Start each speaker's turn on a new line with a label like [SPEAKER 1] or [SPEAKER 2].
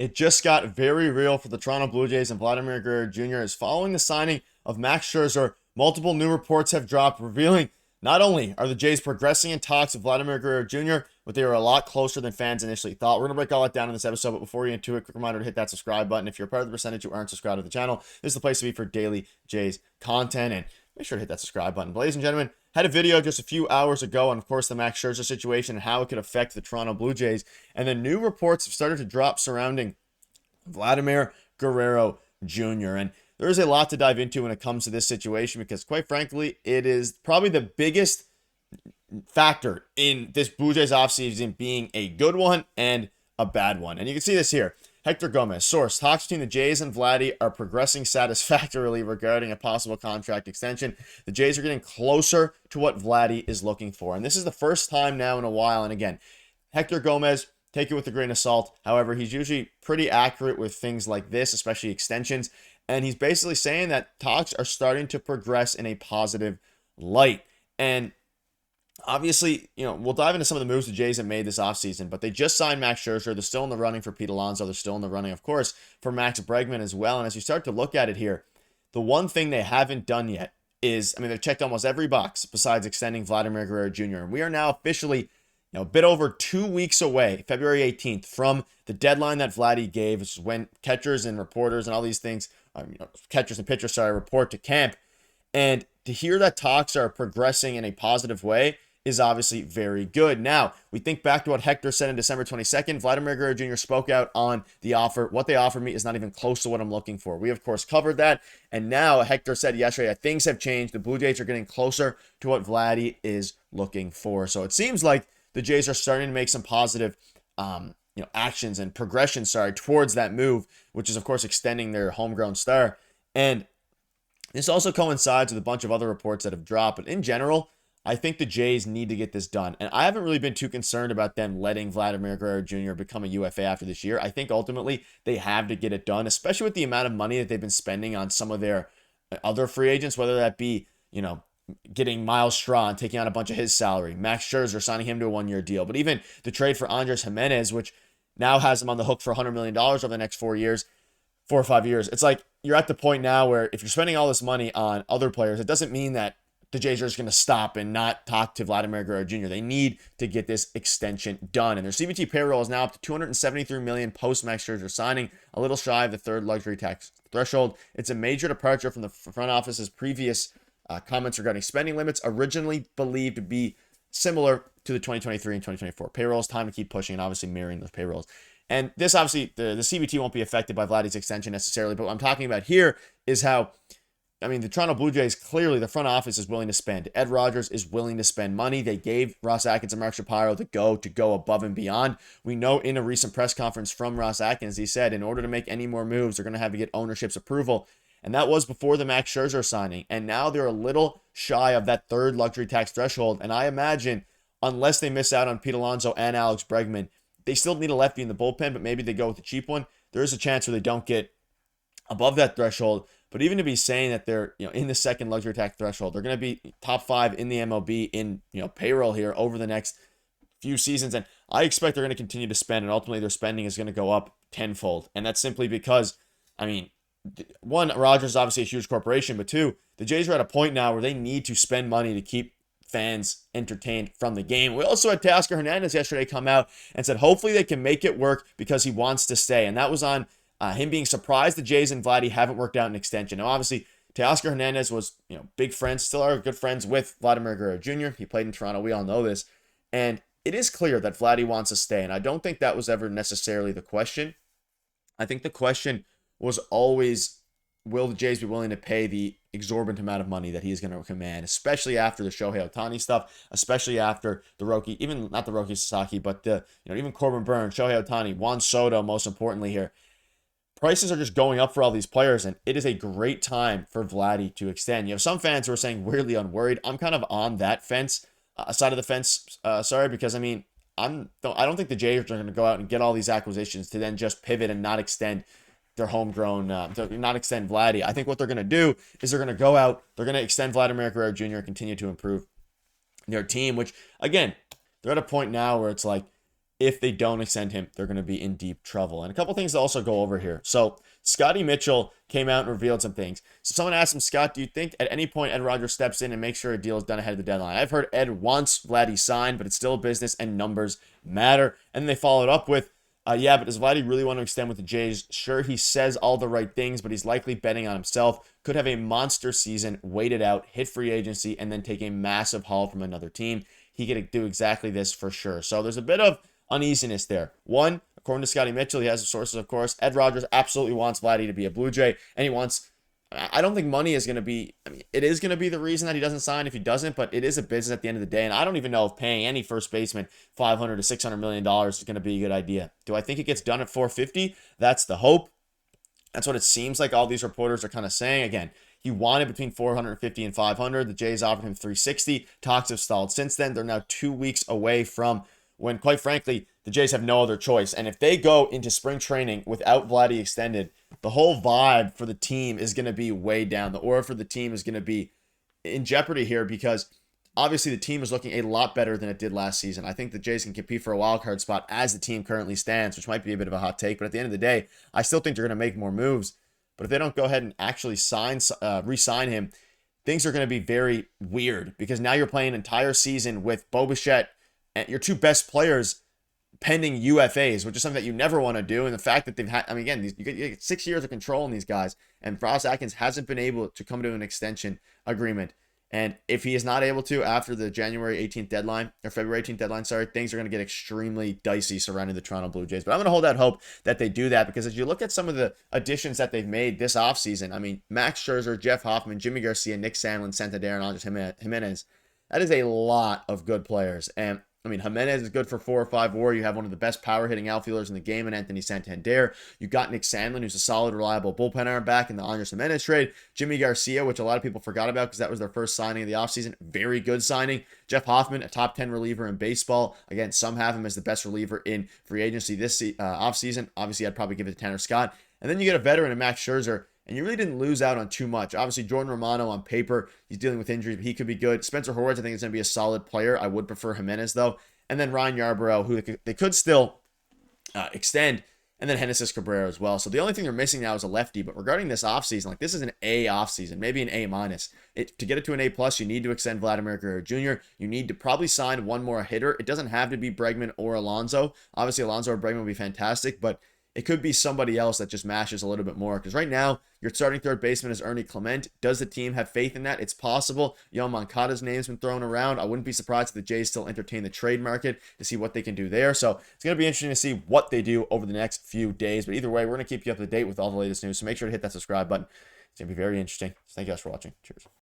[SPEAKER 1] it just got very real for the Toronto Blue Jays, and Vladimir Guerrero Jr. is following the signing of Max Scherzer. Multiple new reports have dropped revealing not only are the Jays progressing in talks with Vladimir Guerrero Jr., but they are a lot closer than fans initially thought. We're going to break all that down in this episode, but before we get into it, quick reminder to hit that subscribe button. If you're part of the percentage who aren't subscribed to the channel, this is the place to be for daily Jays content, and make sure to hit that subscribe button. But ladies and gentlemen, had a video just a few hours ago on, of course, the Max Scherzer situation and how it could affect the Toronto Blue Jays, and then new reports have started to drop surrounding Vladimir Guerrero Jr., and there is a lot to dive into when it comes to this situation because, quite frankly, it is probably the biggest factor in this Blue Jays offseason being a good one and a bad one. And you can see this here. Hector Gomez, source, talks between the Jays and Vladdy are progressing satisfactorily regarding a possible contract extension. The Jays are getting closer to what Vladdy is looking for. And this is the first time now in a while. And again, Hector Gomez, take it with a grain of salt. However, he's usually pretty accurate with things like this, especially extensions. And he's basically saying that talks are starting to progress in a positive light. And obviously, we'll dive into some of the moves the Jays have made this offseason, but they just signed Max Scherzer. They're still in the running for Pete Alonso. They're still in the running, of course, for Max Bregman as well. And as you start to look at it here, the one thing they haven't done yet is, they've checked almost every box besides extending Vladimir Guerrero Jr. And we are now officially, a bit over 2 weeks away, February 18th, from the deadline that Vladdy gave, which is when catchers and reporters and all these things, catchers and pitchers, report to camp. And to hear that talks are progressing in a positive way is obviously very good. Now, we think back to what Hector said on December 22nd. Vladimir Guerrero Jr. spoke out on the offer. What they offered me is not even close to what I'm looking for. We, of course, covered that. And now Hector said yesterday that things have changed. The Blue Jays are getting closer to what Vladdy is looking for. So it seems like the Jays are starting to make some positive actions and progression, towards that move, which is, of course, extending their homegrown star. And this also coincides with a bunch of other reports that have dropped. But in general, I think the Jays need to get this done. And I haven't really been too concerned about them letting Vladimir Guerrero Jr. become a UFA after this year. I think ultimately they have to get it done, especially with the amount of money that they've been spending on some of their other free agents, whether that be, getting Miles Straw and taking on a bunch of his salary, Max Scherzer signing him to a one-year deal. But even the trade for Andres Jimenez, which now has him on the hook for $100 million over the next 4 or 5 years. It's like you're at the point now where if you're spending all this money on other players, it doesn't mean that the Jays are just going to stop and not talk to Vladimir Guerrero Jr. They need to get this extension done. And their CBT payroll is now up to $273 million post-Max Scherzer signing, a little shy of the third luxury tax threshold. It's a major departure from the front office's previous comments regarding spending limits, originally believed to be similar to the 2023 and 2024 payrolls. Time to keep pushing and obviously mirroring those payrolls. And this obviously, the CBT won't be affected by Vladdy's extension necessarily, but what I'm talking about here is how, the Toronto Blue Jays, clearly the front office is willing to spend. Ed Rogers is willing to spend money. They gave Ross Atkins and Mark Shapiro to go above and beyond. We know in a recent press conference from Ross Atkins, he said in order to make any more moves, they're going to have to get ownership's approval. And that was before the Max Scherzer signing. And now they're a little shy of that third luxury tax threshold. And I imagine, unless they miss out on Pete Alonso and Alex Bregman, they still need a lefty in the bullpen, but maybe they go with the cheap one. There is a chance where they don't get above that threshold. But even to be saying that they're in the second luxury tax threshold, they're going to be top 5 in the MLB in payroll here over the next few seasons. And I expect they're going to continue to spend, and ultimately their spending is going to go up tenfold. And that's simply because, one, Rogers is obviously a huge corporation, but two, the Jays are at a point now where they need to spend money to keep fans entertained from the game. We also had Teoscar Hernandez yesterday come out and said hopefully they can make it work because he wants to stay. And that was on him being surprised the Jays and Vladdy haven't worked out an extension. Now, obviously, Teoscar Hernandez was, big friends, still are good friends with Vladimir Guerrero Jr. He played in Toronto. We all know this. And it is clear that Vladdy wants to stay. And I don't think that was ever necessarily the question. I think the question was always, will the Jays be willing to pay the exorbitant amount of money that he is going to command, especially after the Shohei Ohtani stuff, especially after the Roki, even not the Roki Sasaki, but even Corbin Burns, Shohei Ohtani, Juan Soto, most importantly here. Prices are just going up for all these players, and it is a great time for Vladdy to extend. You have some fans who are saying weirdly unworried. I'm kind of on that side of the fence, because I don't think the Jays are going to go out and get all these acquisitions to then just pivot and not extend their homegrown, not extend Vladdy. I think what they're going to do is they're going to go out, they're going to extend Vladimir Guerrero Jr., continue to improve their team, which, again, they're at a point now where it's like, if they don't extend him, they're going to be in deep trouble. And a couple things to also go over here. So Scotty Mitchell came out and revealed some things. So someone asked him, Scott, do you think at any point Ed Rogers steps in and makes sure a deal is done ahead of the deadline? I've heard Ed wants Vladdy signed, but it's still a business and numbers matter. And then they followed up with, yeah, but does Vladdy really want to extend with the Jays? Sure, he says all the right things, but he's likely betting on himself. Could have a monster season, wait it out, hit free agency, and then take a massive haul from another team. He could do exactly this for sure. So there's a bit of uneasiness there. One, according to Scotty Mitchell, he has the sources, of course. Ed Rogers absolutely wants Vladdy to be a Blue Jay, and he wants, I don't think money is going to be, I mean, it is going to be the reason that he doesn't sign if he doesn't, but it is a business at the end of the day, and I don't even know if paying any first baseman $500 to $600 million is going to be a good idea. Do I think it gets done at $450? That's the hope. That's what it seems like all these reporters are kind of saying. Again, he wanted between $450 and $500. The Jays offered him $360. Talks have stalled since then. They're now 2 weeks away from when, quite frankly, the Jays have no other choice. And if they go into spring training without Vladdy extended, the whole vibe for the team is going to be way down. The aura for the team is going to be in jeopardy here because obviously the team is looking a lot better than it did last season. I think the Jays can compete for a wild card spot as the team currently stands, which might be a bit of a hot take. But at the end of the day, I still think they're going to make more moves. But if they don't go ahead and actually re-sign him, things are going to be very weird because now you're playing an entire season with Bichette and your two best players pending UFAs, which is something that you never want to do. And the fact that they've had, I mean, again, you get 6 years of control in these guys, and Ross Atkins hasn't been able to come to an extension agreement. And if he is not able to after the January 18th deadline, or February 18th deadline, sorry, things are going to get extremely dicey surrounding the Toronto Blue Jays. But I'm going to hold out hope that they do that because as you look at some of the additions that they've made this offseason, I mean, Max Scherzer, Jeff Hoffman, Jimmy Garcia, Nick Sandlin, Santander, and Andres Jimenez, that is a lot of good players. And I mean, Jimenez is good for 4 or 5 WAR. You have one of the best power hitting outfielders in the game in Anthony Santander. You got Nick Sandlin, who's a solid, reliable bullpen arm back in the Andres Jimenez trade. Jimmy Garcia, which a lot of people forgot about because that was their first signing of the offseason. Very good signing. Jeff Hoffman, a top 10 reliever in baseball. Again, some have him as the best reliever in free agency this offseason. Obviously, I'd probably give it to Tanner Scott. And then you get a veteran in Max Scherzer. And you really didn't lose out on too much. Obviously, Jordan Romano on paper, he's dealing with injuries, but he could be good. Spencer Horwitz, I think, is going to be a solid player. I would prefer Jimenez, though. And then Ryan Yarbrough, who they could still extend. And then Genesis Cabrera as well. So the only thing they're missing now is a lefty. But regarding this offseason, like this is an A offseason, maybe an A minus. To get it to an A+, you need to extend Vladimir Guerrero Jr. You need to probably sign one more hitter. It doesn't have to be Bregman or Alonso. Obviously, Alonso or Bregman would be fantastic, but it could be somebody else that just mashes a little bit more. Because right now, your starting third baseman is Ernie Clement. Does the team have faith in that? It's possible. Yoan Moncada's name's been thrown around. I wouldn't be surprised if the Jays still entertain the trade market to see what they can do there. So it's going to be interesting to see what they do over the next few days. But either way, we're going to keep you up to date with all the latest news. So make sure to hit that subscribe button. It's going to be very interesting. So thank you guys for watching. Cheers.